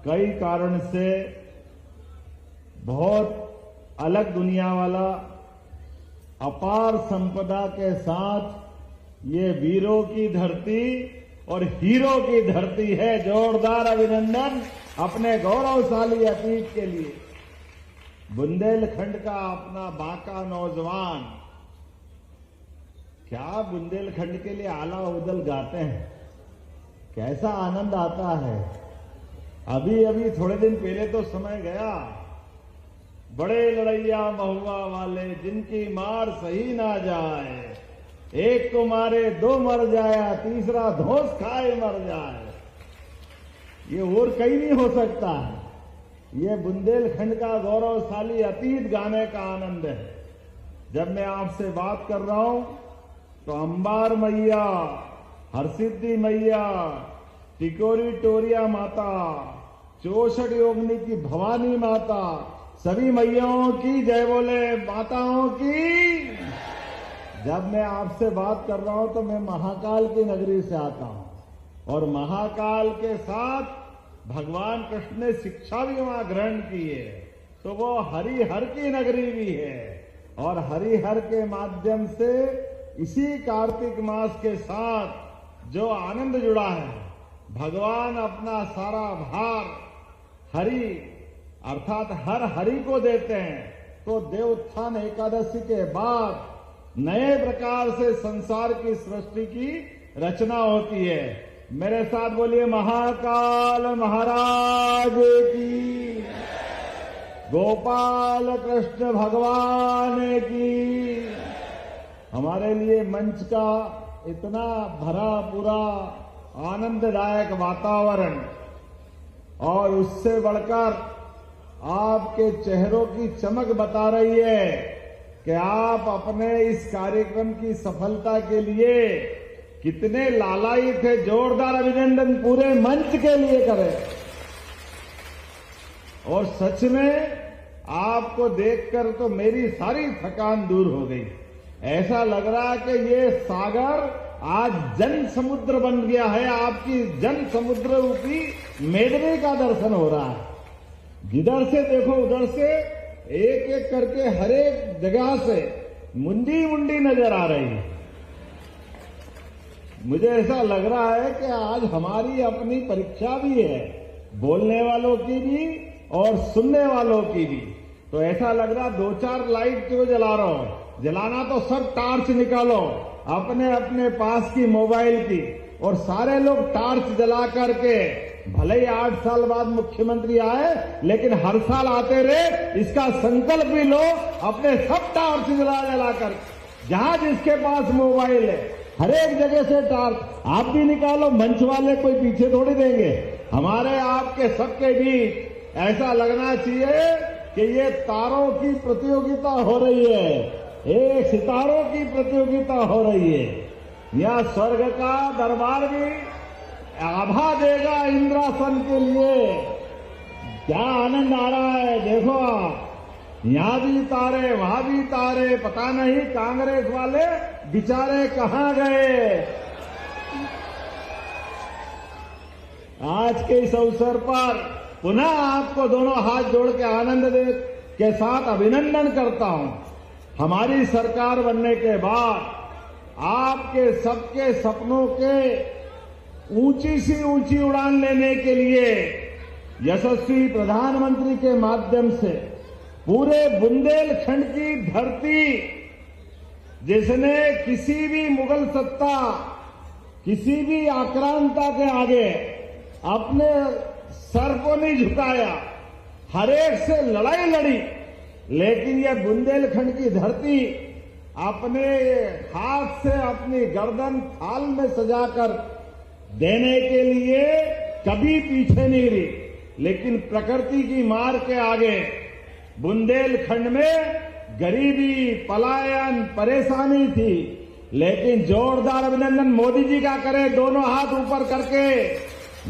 कई कारण से बहुत अलग दुनिया वाला अपार संपदा के साथ ये वीरों की धरती और हीरो की धरती है। जोरदार अभिनंदन अपने गौरवशाली अतीत के लिए। बुंदेलखंड का अपना बांका नौजवान क्या बुंदेलखंड के लिए आला उदल गाते हैं, कैसा आनंद आता है। अभी अभी थोड़े दिन पहले तो समय गया, बड़े लड़ैया महुआ वाले जिनकी मार सही ना जाए, एक को मारे दो मर जाया, तीसरा धोस खाए मर जाए। ये और कहीं नहीं हो सकता है। ये बुंदेलखंड का गौरवशाली अतीत गाने का आनंद है। जब मैं आपसे बात कर रहा हूं तो अंबार मैया, हरसिद्धि मैया, टिकोरी टोरिया माता, चौसठ योगिनी की भवानी माता, सभी मैयाओं की जय बोले, माताओं की। जब मैं आपसे बात कर रहा हूं तो मैं महाकाल की नगरी से आता हूं और महाकाल के साथ भगवान कृष्ण ने शिक्षा भी वहां ग्रहण की है, तो वो हरिहर की नगरी भी है। और हरिहर के माध्यम से इसी कार्तिक मास के साथ जो आनंद जुड़ा है, भगवान अपना सारा भार हरि अर्थात हर हरि को देते हैं। तो देवोत्थान एकादशी के बाद नए प्रकार से संसार की सृष्टि की रचना होती है। मेरे साथ बोलिए महाकाल महाराज की, गोपाल कृष्ण भगवान की। हमारे लिए मंच का इतना भरा पूरा आनंददायक वातावरण और उससे बढ़कर आपके चेहरों की चमक बता रही है कि आप अपने इस कार्यक्रम की सफलता के लिए कितने लालायित थे। जोरदार अभिनंदन पूरे मंच के लिए करें। और सच में आपको देखकर तो मेरी सारी थकान दूर हो गई। ऐसा लग रहा है कि ये सागर आज जन समुद्र बन गया है। आपकी जन समुद्र रूपी मेडवे का दर्शन हो रहा है। जिधर से देखो उधर से एक एक करके हर एक जगह से मुंडी मुंडी नजर आ रही है। मुझे ऐसा लग रहा है कि आज हमारी अपनी परीक्षा भी है, बोलने वालों की भी और सुनने वालों की भी। तो ऐसा लग रहा दो चार लाइट क्यों जला रहा हो, जलाना तो सब टार्च निकालो अपने अपने पास की मोबाइल की, और सारे लोग टार्च जला करके, भले ही 8 साल बाद मुख्यमंत्री आए लेकिन हर साल आते रहे, इसका संकल्प भी लो। अपने सब टार्च जला कर, जहां जिसके पास मोबाइल है हर एक जगह से टार्च आप भी निकालो। मंच वाले कोई पीछे थोड़ी देंगे। हमारे आपके सबके बीच ऐसा लगना चाहिए कि ये तारों की प्रतियोगिता हो रही है, एक सितारों की प्रतियोगिता हो रही है। यह स्वर्ग का दरबार भी आभा देगा इंद्रासन के लिए। क्या आनंद आ रहा है देखो आप, यहां भी तारे वहां भी तारे, पता नहीं कांग्रेस वाले बेचारे कहां गए। आज के इस अवसर पर पुनः आपको दोनों हाथ जोड़ के आनंद के साथ अभिनंदन करता हूं। हमारी सरकार बनने के बाद आपके सबके सपनों के ऊंची सी ऊंची उड़ान लेने के लिए यशस्वी प्रधानमंत्री के माध्यम से पूरे बुंदेलखंड की धरती, जिसने किसी भी मुगल सत्ता, किसी भी आक्रांता के आगे अपने सर को नहीं झुकाया, हर एक से लड़ाई लड़ी, लेकिन यह बुंदेलखंड की धरती अपने हाथ से अपनी गर्दन थाल में सजाकर देने के लिए कभी पीछे नहीं रही। लेकिन प्रकृति की मार के आगे बुंदेलखंड में गरीबी, पलायन, परेशानी थी, लेकिन जोरदार अभिनंदन मोदी जी का करें, दोनों हाथ ऊपर करके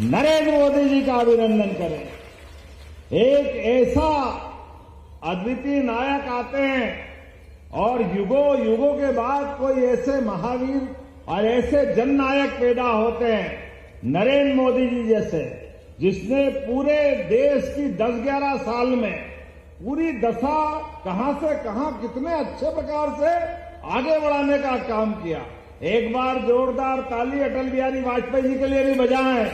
नरेंद्र मोदी जी का अभिनंदन करें। एक ऐसा अद्वितीय नायक आते हैं और युगों युगों के बाद कोई ऐसे महावीर और ऐसे जननायक पैदा होते हैं, नरेंद्र मोदी जी जैसे। जिसने पूरे देश की 10-11 साल में पूरी दशा कहां से कहां कितने अच्छे प्रकार से आगे बढ़ाने का काम किया। एक बार जोरदार ताली अटल बिहारी वाजपेयी जी के लिए भी बजाएं।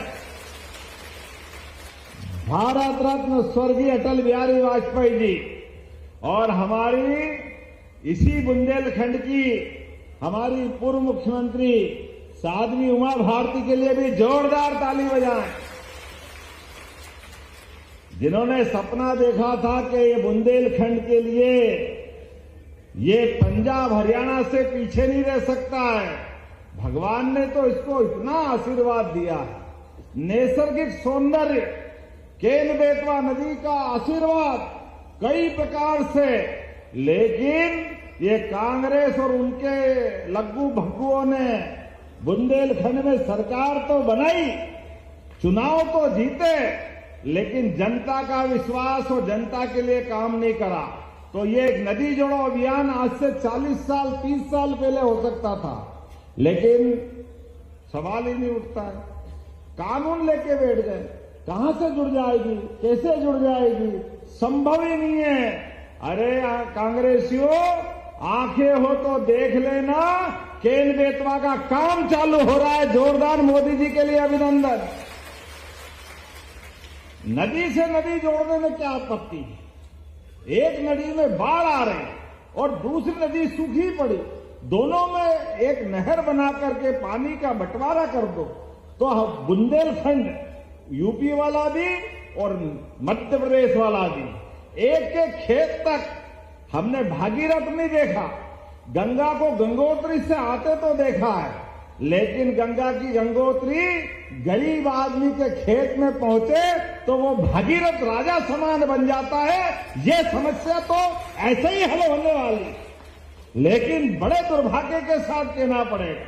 भारत रत्न स्वर्गीय अटल बिहारी वाजपेयी जी और हमारी इसी बुंदेलखंड की हमारी पूर्व मुख्यमंत्री साध्वी उमा भारती के लिए भी जोरदार ताली बजाएं, जिन्होंने सपना देखा था कि ये बुंदेलखंड के लिए ये पंजाब हरियाणा से पीछे नहीं रह सकता है। भगवान ने तो इसको इतना आशीर्वाद दिया है। नैसर्गिक सौंदर्य, केन बेतवा नदी का आशीर्वाद कई प्रकार से, लेकिन ये कांग्रेस और उनके लग्गू भग्गुओं ने बुंदेलखंड में सरकार तो बनाई, चुनाव तो जीते, लेकिन जनता का विश्वास और जनता के लिए काम नहीं करा। तो ये एक नदी जोड़ो अभियान आज से 40 साल 30 साल पहले हो सकता था, लेकिन सवाल ही नहीं उठता है। कानून लेके बैठ गए, कहां से जुड़ जाएगी, कैसे जुड़ जाएगी, संभव ही नहीं है। अरे कांग्रेसियों, आंखें हो तो देख लेना, केन बेतवा का काम चालू हो रहा है। जोरदार मोदी जी के लिए अभिनंदन। नदी से नदी जोड़ने में क्या आपत्ति है? एक नदी में बाढ़ आ रही और दूसरी नदी सूखी पड़ी, दोनों में एक नहर बना करके पानी का बंटवारा कर दो, तो बुंदेलखंड यूपी वाला भी और मध्य प्रदेश वाला भी, एक एक खेत तक हमने भागीरथ नहीं देखा, गंगा को गंगोत्री से आते तो देखा है, लेकिन गंगा की गंगोत्री गरीब आदमी के खेत में पहुंचे तो वो भागीरथ राजा समान बन जाता है। ये समस्या तो ऐसे ही हल होने वाली, लेकिन बड़े दुर्भाग्य के साथ कहना पड़ेगा,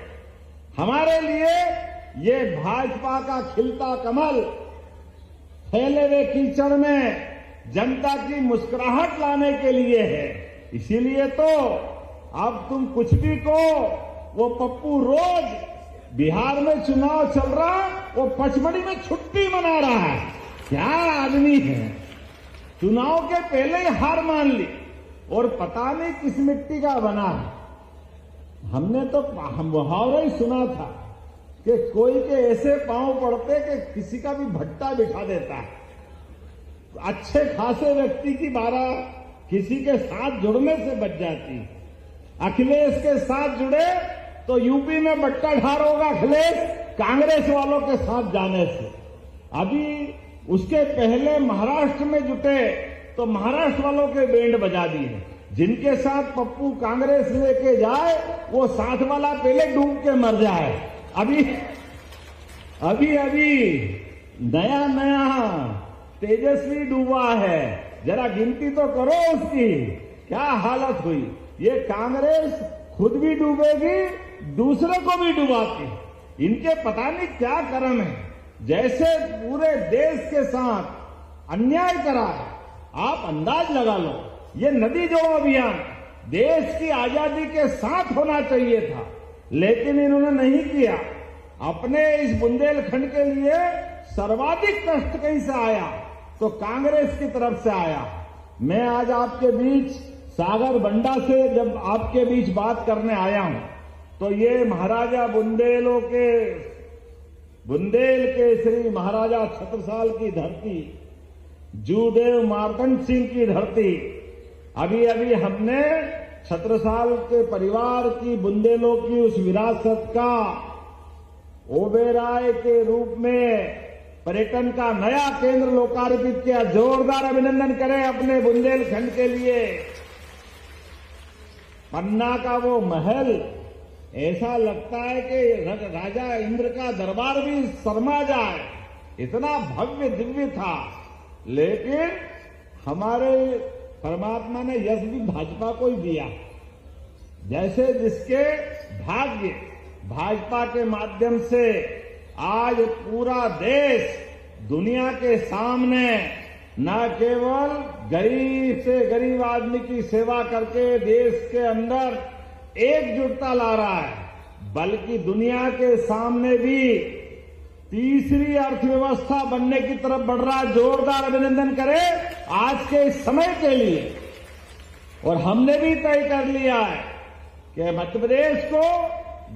हमारे लिए ये भाजपा का खिलता कमल फैले हुए कीचड़ में जनता की मुस्कुराहट लाने के लिए है। इसीलिए तो अब तुम कुछ भी कहो, वो पप्पू रोज बिहार में चुनाव चल रहा, वो पचमढ़ी में छुट्टी मना रहा है। क्या आदमी है, चुनाव के पहले ही हार मान ली और पता नहीं किस मिट्टी का बना है। हमने तो मुहावरा ही सुना था कि कोई के ऐसे पांव पड़ते कि किसी का भी भट्टा बिठा देता है। अच्छे खासे व्यक्ति की बारह किसी के साथ जुड़ने से बच जाती। अखिलेश के साथ जुड़े तो यूपी में बट्टा ढार होगा अखिलेश कांग्रेस वालों के साथ जाने से। अभी उसके पहले महाराष्ट्र में जुटे तो महाराष्ट्र वालों के बैंड बजा दिए। जिनके साथ पप्पू कांग्रेस लेके जाए वो साथ वाला पहले डूब के मर जाए। अभी नया तेजस्वी डूबा है, जरा गिनती तो करो उसकी क्या हालत हुई। ये कांग्रेस खुद भी डूबेगी, दूसरे को भी डुबाती। इनके पता नहीं क्या कर्म है, जैसे पूरे देश के साथ अन्याय करा है। आप अंदाज लगा लो, ये नदी जोड़ो अभियान देश की आजादी के साथ होना चाहिए था, लेकिन इन्होंने नहीं किया। अपने इस बुंदेलखंड के लिए सर्वाधिक कष्ट कहीं से आया तो कांग्रेस की तरफ से आया। मैं आज आपके बीच सागर बंडा से जब आपके बीच बात करने आया हूं तो ये महाराजा बुंदेल के श्री महाराजा छत्रसाल की धरती, जूदेव मार्तंड सिंह की धरती, अभी अभी हमने छत्रसाल के परिवार की बुंदेलों की उस विरासत का ओबेराय के रूप में पर्यटन का नया केंद्र लोकार्पित किया। जोरदार अभिनंदन करें अपने बुंदेलखंड के लिए। पन्ना का वो महल ऐसा लगता है कि राजा इंद्र का दरबार भी शर्मा जाए, इतना भव्य दिव्य था। लेकिन हमारे परमात्मा ने यश भी भाजपा को ही दिया। जैसे जिसके भाग्य भाजपा के माध्यम से आज पूरा देश दुनिया के सामने न केवल गरीब से गरीब आदमी की सेवा करके देश के अंदर एकजुटता ला रहा है, बल्कि दुनिया के सामने भी तीसरी अर्थव्यवस्था बनने की तरफ बढ़ रहा है। जोरदार अभिनंदन करें आज के इस समय के लिए। और हमने भी तय कर लिया है कि मध्य प्रदेश को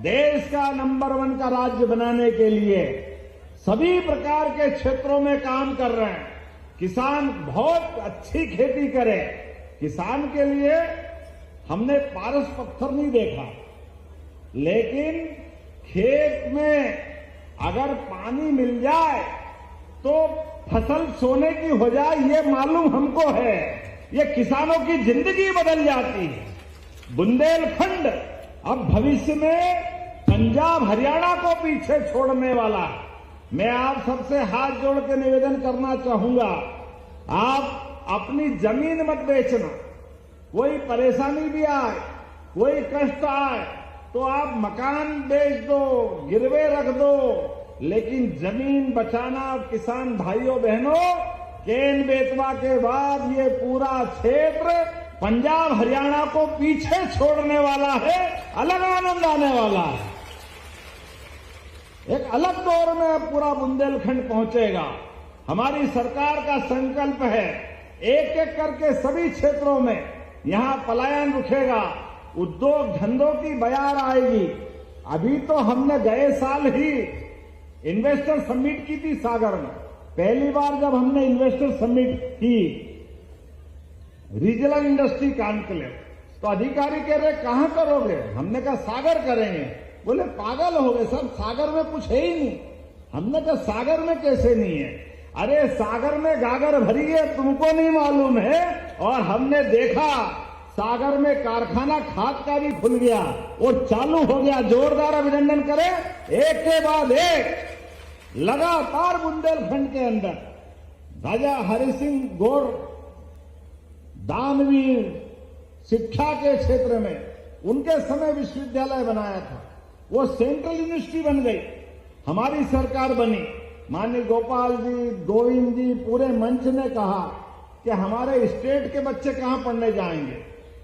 देश का नंबर 1 का राज्य बनाने के लिए सभी प्रकार के क्षेत्रों में काम कर रहे हैं। किसान बहुत अच्छी खेती करे। किसान के लिए हमने पारस पत्थर नहीं देखा, लेकिन खेत में अगर पानी मिल जाए तो फसल सोने की हो जाए, ये मालूम हमको है। ये किसानों की जिंदगी बदल जाती है। बुंदेलखंड अब भविष्य में पंजाब हरियाणा को पीछे छोड़ने वाला। मैं आप सबसे हाथ जोड़ के निवेदन करना चाहूंगा, आप अपनी जमीन मत बेचना। कोई परेशानी भी आए, कोई कष्ट आए तो आप मकान बेच दो, गिरवे रख दो, लेकिन जमीन बचाना। किसान भाइयों बहनों, केन बेतवा के बाद ये पूरा क्षेत्र पंजाब हरियाणा को पीछे छोड़ने वाला है। अलग आनंद आने वाला है। एक अलग दौर में अब पूरा बुंदेलखंड पहुंचेगा। हमारी सरकार का संकल्प है एक एक करके सभी क्षेत्रों में यहां पलायन रुकेगा, उद्योग धंधों की बयार आएगी। अभी तो हमने गए साल ही इन्वेस्टर समिट की थी सागर में। पहली बार जब हमने इन्वेस्टर समिट की, रीजनल इंडस्ट्री कॉन्क्लेव, तो अधिकारी कह रहे कहां करोगे? हमने कहा सागर करेंगे। बोले पागल हो गए सब, सागर में कुछ है ही नहीं। हमने कहा सागर में कैसे नहीं है? अरे सागर में गागर भरी है, तुमको नहीं मालूम है। और हमने देखा सागर में कारखाना खाद का भी खुल गया और चालू हो गया। जोरदार अभिनंदन करें। एक के बाद एक लगातार बुंदेलखंड के अंदर राजा हरि सिंह गौर दानवीर शिक्षा के क्षेत्र में उनके समय विश्वविद्यालय बनाया था, वो सेंट्रल यूनिवर्सिटी बन गई। हमारी सरकार बनी, माननीय गोपाल जी, गोविंद जी, पूरे मंच ने कहा कि हमारे स्टेट के बच्चे कहां पढ़ने जाएंगे,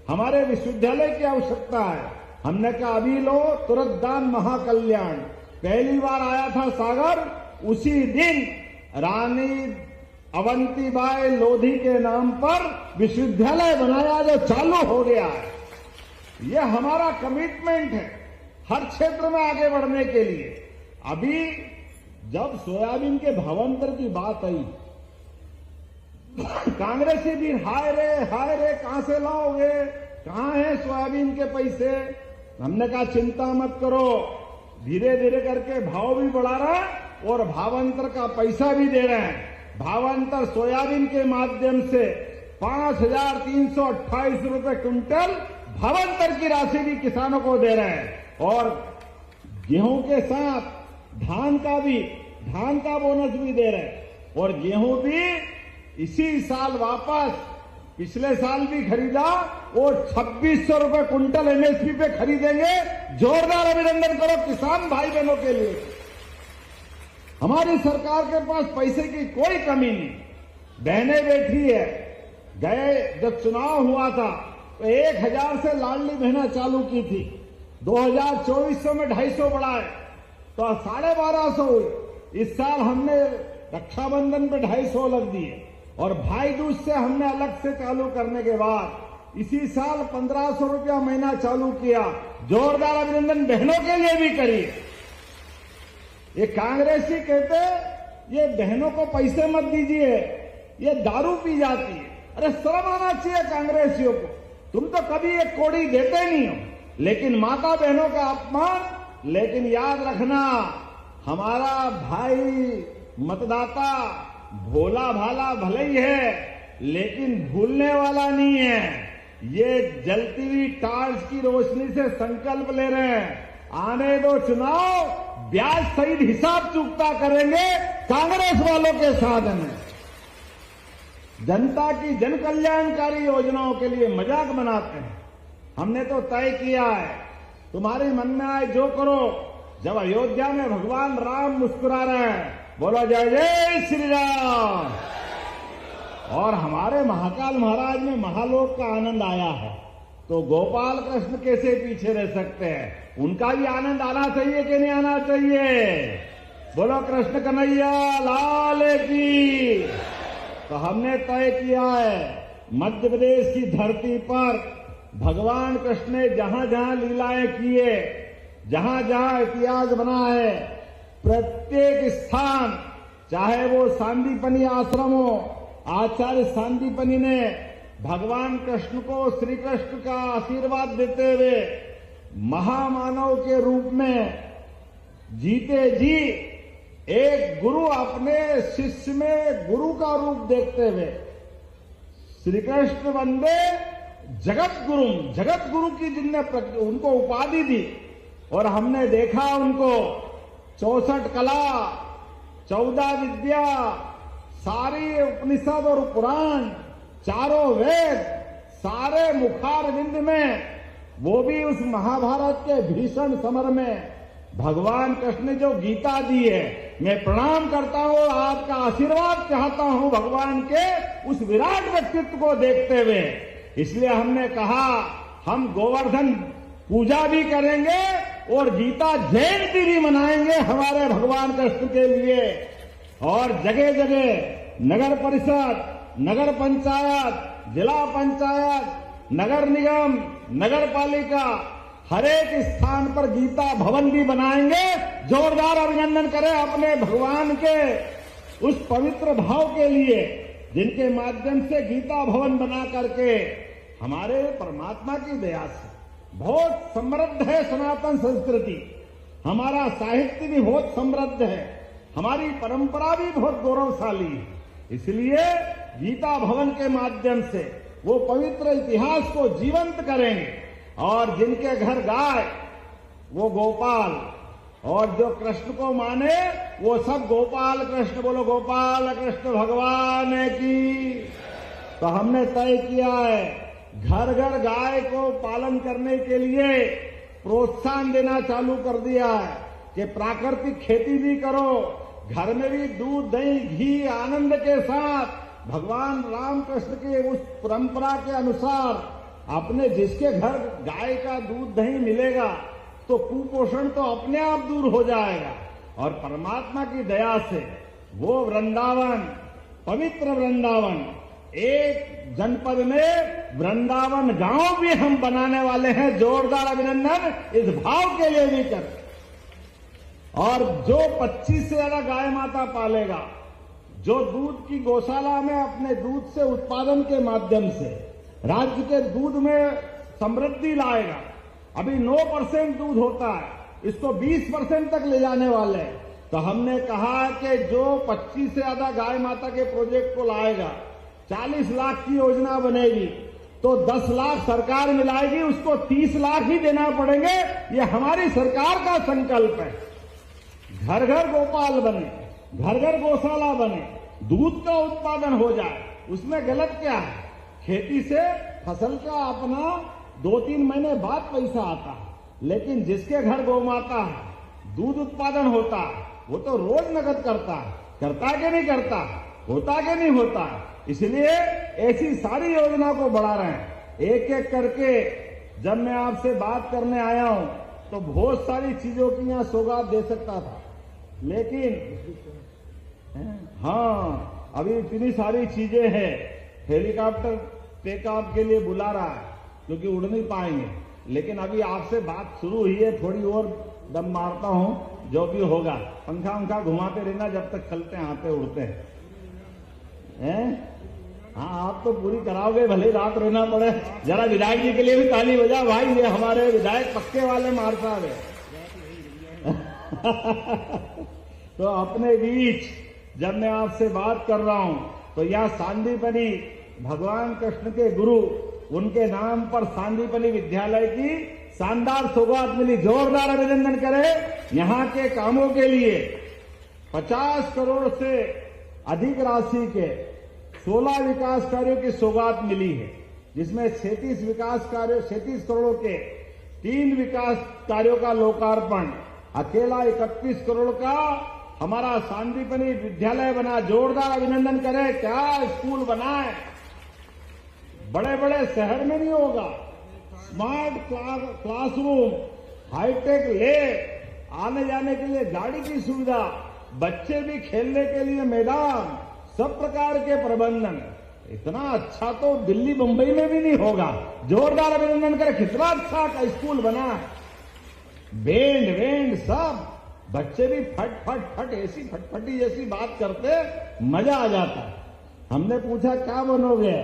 हमारे विश्वविद्यालय की आवश्यकता है। हमने कहा अभी लो, तुरंत दान महाकल्याण। पहली बार आया था सागर, उसी दिन रानी अवंतीबाई लोधी के नाम पर विश्वविद्यालय बनाया जो चालू हो गया है। यह हमारा कमिटमेंट है हर क्षेत्र में आगे बढ़ने के लिए। अभी जब सोयाबीन के भावांतर की बात आई, कांग्रेसी भी हाय रे कहां से लाओगे, कहां है सोयाबीन के पैसे? हमने कहा चिंता मत करो, धीरे धीरे करके भाव भी बढ़ा रहा है और भावांतर का पैसा भी दे रहे हैं। भावांतर सोयाबीन के माध्यम से 5,328 रुपए क्विंटल भावांतर की राशि भी किसानों को दे रहे हैं। और गेहूं के साथ धान का बोनस भी दे रहे हैं। और गेहूं भी इसी साल वापस, पिछले साल भी खरीदा और 2,600 रुपए क्विंटल एमएसपी पे खरीदेंगे। जोरदार अभिनंदन करो किसान भाई बहनों के लिए। हमारी सरकार के पास पैसे की कोई कमी नहीं, बहनें बैठी है। गए जब चुनाव हुआ था तो 1,000 से लाडली बहना चालू की थी, 2024 में 250 बढ़ाए तो 1,250 हुई। इस साल हमने रक्षाबंधन पे 250 अलग दिए और भाई दूज से हमने अलग से चालू करने के बाद इसी साल 1,500 रुपया महीना चालू किया। जोरदार अभिनंदन बहनों के लिए भी करिए। ये कांग्रेसी कहते ये बहनों को पैसे मत दीजिए, ये दारू पी जाती है। अरे शर्म आना चाहिए कांग्रेसियों को, तुम तो कभी एक कौड़ी देते नहीं हो, लेकिन माता बहनों का अपमान। लेकिन याद रखना, हमारा भाई मतदाता भोला भाला भले ही है, लेकिन भूलने वाला नहीं है। ये जलती हुई टार्च की रोशनी से संकल्प ले रहे हैं, आने दो चुनाव, ब्याज सहित हिसाब चुकता करेंगे कांग्रेस वालों के साथ में। जनता की जन कल्याणकारी योजनाओं के लिए मजाक बनाते हैं। हमने तो तय किया है, तुम्हारे मन में आए जो करो। जब अयोध्या में भगवान राम मुस्कुरा रहे हैं, बोलो जय जय श्री राम। और हमारे महाकाल महाराज में महालोक का आनंद आया है, तो गोपाल कृष्ण कैसे पीछे रह सकते हैं? उनका भी आनंद आना चाहिए कि नहीं आना चाहिए? बोलो कृष्ण कन्हैया लाल की। तो हमने तय किया है मध्य प्रदेश की धरती पर भगवान कृष्ण ने जहां जहां लीलाएं की है, जहां जहां इतिहास बना है, प्रत्येक स्थान, चाहे वो सांदीपनी आश्रम हो, आचार्य सांदीपनी ने भगवान कृष्ण को श्री कृष्ण का आशीर्वाद देते हुए महामानव के रूप में जीते जी एक गुरु अपने शिष्य में गुरु का रूप देखते हुए श्री कृष्ण वंदे जगत गुरु की जिनने उनको उपाधि दी। और हमने देखा उनको 64 कला, 14 विद्या, सारी उपनिषद और पुराण, चारों वेद, सारे मुखारविंद में, वो भी उस महाभारत के भीषण समर में भगवान कृष्ण ने जो गीता दी है, मैं प्रणाम करता हूं, आपका आशीर्वाद चाहता हूं भगवान के उस विराट व्यक्तित्व को देखते हुए। इसलिए हमने कहा हम गोवर्धन पूजा भी करेंगे और गीता जयंती भी मनाएंगे हमारे भगवान कृष्ण के लिए। और जगह जगह नगर परिषद, नगर पंचायत, जिला पंचायत, नगर निगम, नगर पालिका, हर एक स्थान पर गीता भवन भी बनाएंगे। जोरदार अभिनंदन करें अपने भगवान के उस पवित्र भाव के लिए, जिनके माध्यम से गीता भवन बना करके हमारे परमात्मा की दया से बहुत समृद्ध है सनातन संस्कृति, हमारा साहित्य भी बहुत समृद्ध है, हमारी परंपरा भी बहुत गौरवशाली है। इसलिए गीता भवन के माध्यम से वो पवित्र इतिहास को जीवंत करेंगे। और जिनके घर गाय वो गोपाल, और जो कृष्ण को माने वो सब गोपाल कृष्ण। बोलो गोपाल कृष्ण भगवान की। तो हमने तय किया है घर घर गाय को पालन करने के लिए प्रोत्साहन देना चालू कर दिया है कि प्राकृतिक खेती भी करो, घर में भी दूध दही घी आनंद के साथ भगवान राम कृष्ण के उस परंपरा के अनुसार अपने जिसके घर गाय का दूध दही मिलेगा तो कुपोषण तो अपने आप दूर हो जाएगा। और परमात्मा की दया से वो वृंदावन, पवित्र वृंदावन, एक जनपद में वृंदावन गांव भी हम बनाने वाले हैं। जोरदार अभिनंदन इस भाव के लिए भी कर। और जो 25 से ज्यादा गाय माता पालेगा, जो दूध की गौशाला में अपने दूध से उत्पादन के माध्यम से राज्य के दूध में समृद्धि लाएगा, अभी 9% दूध होता है, इसको 20% तक ले जाने वाले हैं। तो हमने कहा कि जो 25 से ज्यादा गाय माता के प्रोजेक्ट को लाएगा, 40 लाख की योजना बनेगी, तो 10 लाख सरकार मिलाएगी, उसको 30 लाख ही देना पड़ेंगे। ये हमारी सरकार का संकल्प है। घर घर गोपाल बने, घर घर गौशाला बने, दूध का उत्पादन हो जाए। उसमें गलत क्या है? खेती से फसल का अपना 2-3 महीने बाद पैसा आता है, लेकिन जिसके घर गौ माता है, दूध उत्पादन होता है, वो तो रोज नकद करता है। करता कि नहीं करता? होता कि नहीं होता? इसलिए ऐसी सारी योजना को बढ़ा रहे हैं। एक एक करके जब मैं आपसे बात करने आया हूं तो बहुत सारी चीजों की यहां सौगात दे सकता था, लेकिन हाँ अभी इतनी सारी चीजें हैं। हेलीकॉप्टर टेक ऑफ के लिए बुला रहा है क्योंकि उड़ नहीं पाएंगे, लेकिन अभी आपसे बात शुरू हुई है, थोड़ी और दम मारता हूं, जो भी होगा। पंखा उंखा घुमाते रहना जब तक चलते आते उड़ते हैं। हाँ आप तो पूरी कराओगे, भले रात रहना पड़े। जरा विधायक जी के लिए भी ताली बजा भाई, ये हमारे विधायक पक्के वाले मार साहब है। तो अपने बीच जब मैं आपसे बात कर रहा हूं तो यह सांदीपनी भगवान कृष्ण के गुरु, उनके नाम पर सांदीपनी विद्यालय की शानदार सौगात मिली। जोरदार अभिनंदन करें। यहाँ के कामों के लिए 50 करोड़ से अधिक राशि के 16 विकास कार्यों की सौगात मिली है, जिसमें 36 करोड़ के 3 विकास कार्यों का लोकार्पण, अकेला 31 करोड़ का हमारा सांदीपनी विद्यालय बना। जोरदार अभिनंदन करें। क्या स्कूल बना है, बड़े बड़े शहर में नहीं होगा। स्मार्ट क्लासरूम, हाईटेक लैब, आने जाने के लिए गाड़ी की सुविधा, बच्चे भी खेलने के लिए मैदान, सब प्रकार के प्रबंधन। इतना अच्छा तो दिल्ली मुंबई में भी नहीं होगा। जोरदार अभिनंदन करें, कितना अच्छा का स्कूल बना है। बैंड वेंड सब, बच्चे भी फट फट फट ऐसी फटफटी जैसी बात करते, मजा आ जाता है। हमने पूछा क्या बनोगे?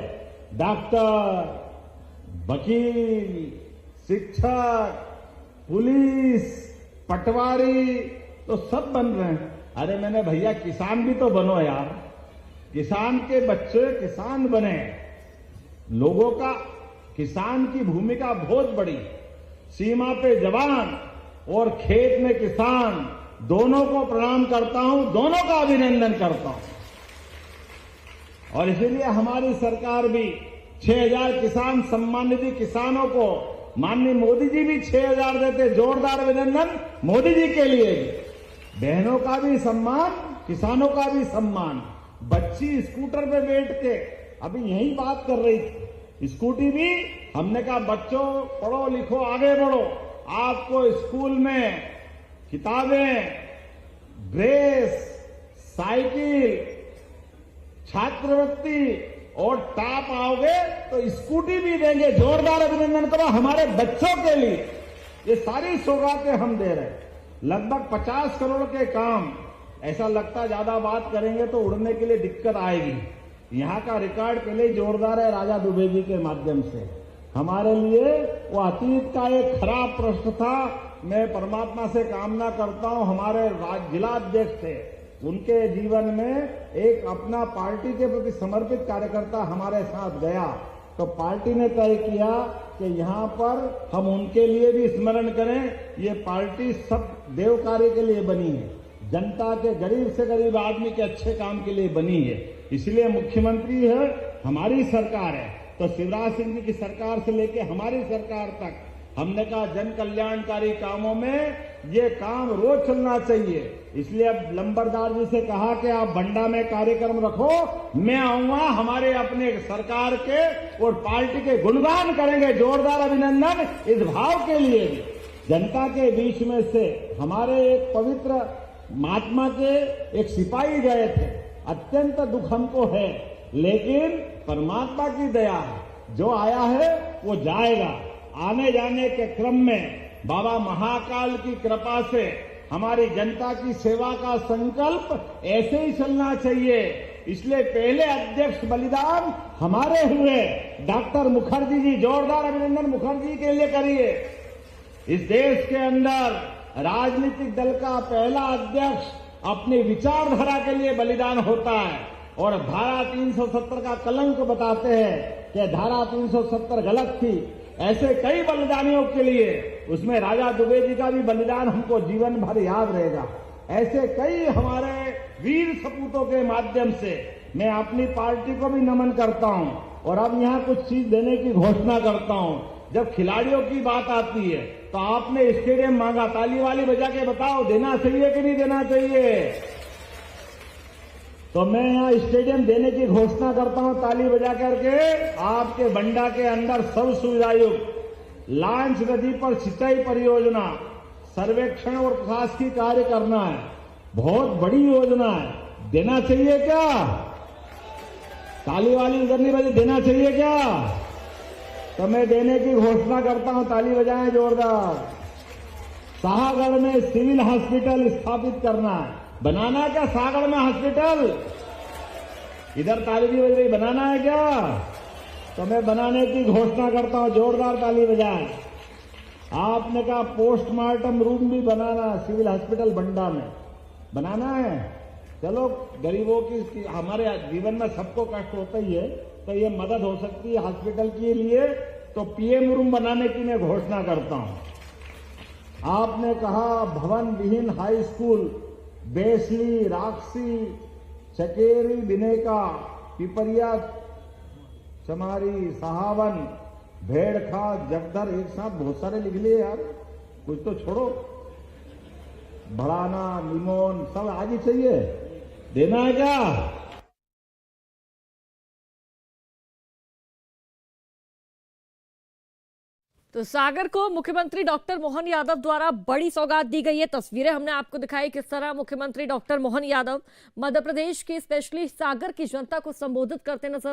डॉक्टर, वकील, शिक्षक, पुलिस, पटवारी, तो सब बन रहे हैं। अरे मैंने भैया किसान भी तो बनो यार, किसान के बच्चे किसान बने। लोगों का किसान की भूमिका बहुत बड़ी, सीमा पे जवान और खेत में किसान, दोनों को प्रणाम करता हूं, दोनों का अभिनंदन करता हूं। और इसीलिए हमारी सरकार भी 6,000 किसान सम्मान निधि किसानों को, माननीय मोदी जी भी 6,000 देते। जोरदार अभिनंदन मोदी जी के लिए। बहनों का भी सम्मान, किसानों का भी सम्मान। बच्ची स्कूटर पे बैठ के अभी यही बात कर रही थी, स्कूटी भी हमने कहा बच्चों पढ़ो लिखो आगे बढ़ो, आपको स्कूल में किताबें, ड्रेस, साइकिल, छात्रवृत्ति और टॉप आओगे तो स्कूटी भी देंगे। जोरदार अभिनंदन करो हमारे बच्चों के लिए। ये सारी सौगातें हम दे रहे हैं। लगभग 50 करोड़ के काम। ऐसा लगता ज्यादा बात करेंगे तो उड़ने के लिए दिक्कत आएगी। यहाँ का रिकॉर्ड पहले ही जोरदार है राजा दुबे जी के माध्यम से। हमारे लिए वो अतीत का एक खराब प्रश्न था। मैं परमात्मा से कामना करता हूं हमारे जिला अध्यक्ष थे, उनके जीवन में एक अपना पार्टी के प्रति समर्पित कार्यकर्ता हमारे साथ गया, तो पार्टी ने तय किया कि यहाँ पर हम उनके लिए भी स्मरण करें। ये पार्टी सब देव कार्य के लिए बनी है, जनता के गरीब से गरीब आदमी के अच्छे काम के लिए बनी है। इसलिए मुख्यमंत्री है, हमारी सरकार है, तो शिवराज सिंह जी की सरकार से लेके हमारी सरकार तक हमने कहा जन कल्याणकारी कामों में ये काम रोज चलना चाहिए। इसलिए अब लंबरदार जी से कहा कि आप बंडा में कार्यक्रम रखो, मैं आऊंगा, हमारे अपने सरकार के और पार्टी के गुणगान करेंगे। जोरदार अभिनंदन इस भाव के लिए। जनता के बीच में से हमारे एक पवित्र महात्मा के एक सिपाही गए थे। अत्यंत दुख हमको है, लेकिन परमात्मा की दया है, जो आया है वो जाएगा। आने जाने के क्रम में बाबा महाकाल की कृपा से हमारी जनता की सेवा का संकल्प ऐसे ही चलना चाहिए। इसलिए पहले अध्यक्ष बलिदान हमारे हुए डॉक्टर मुखर्जी जी। जोरदार अभिनंदन मुखर्जी के लिए करिए। इस देश के अंदर राजनीतिक दल का पहला अध्यक्ष अपनी विचारधारा के लिए बलिदान होता है, और धारा 370 का कलंक बताते हैं कि धारा 370 गलत थी। ऐसे कई बलिदानियों के लिए, उसमें राजा दुबे जी का भी बलिदान हमको जीवन भर याद रहेगा। ऐसे कई हमारे वीर सपूतों के माध्यम से मैं अपनी पार्टी को भी नमन करता हूं। और अब यहां कुछ चीज देने की घोषणा करता हूं। जब खिलाड़ियों की बात आती है तो आपने स्टेडियम मांगा, ताली वाली बजा के बताओ देना चाहिए कि नहीं देना चाहिए? तो मैं यहाँ स्टेडियम देने की घोषणा करता हूं ताली बजा करके। आपके बंडा के अंदर सब सुविधायुक्त लांच नदी पर सिंचाई परियोजना, सर्वेक्षण और प्रशासकीय कार्य करना है। बहुत बड़ी योजना है, देना चाहिए क्या? ताली वाली इधर नहीं बजे, देना चाहिए क्या? तो मैं देने की घोषणा करता हूं, ताली बजाएं जोरदार। शाहगढ़ में सिविल हॉस्पिटल स्थापित करना है। बनाना क्या सागर में हॉस्पिटल? इधर ताली भी बज रही, बनाना है क्या? तो मैं बनाने की घोषणा करता हूं, जोरदार ताली बजाएं। आपने कहा पोस्टमार्टम रूम भी बनाना, सिविल हॉस्पिटल बंडा में बनाना है। चलो गरीबों की, हमारे जीवन में सबको कष्ट होता ही है, तो ये मदद हो सकती है हॉस्पिटल के लिए, तो पीएम रूम बनाने की मैं घोषणा करता हूं। आपने कहा भवन विहीन हाई स्कूल बेसली, राक्षसी, चकेरी, बिनेका, पिपरिया, चमारी, सहावन, भेड़खा, जगदर, एक साथ बहुत सारे लिख लिए यार, कुछ तो छोड़ो। बढ़ाना, निमोन, सब आज ही चाहिए, देना है क्या? तो सागर को मुख्यमंत्री डॉक्टर मोहन यादव द्वारा बड़ी सौगात दी गई है। तस्वीरें हमने आपको दिखाई किस तरह मुख्यमंत्री डॉक्टर मोहन यादव मध्य प्रदेश की स्पेशली सागर की जनता को संबोधित करते नजर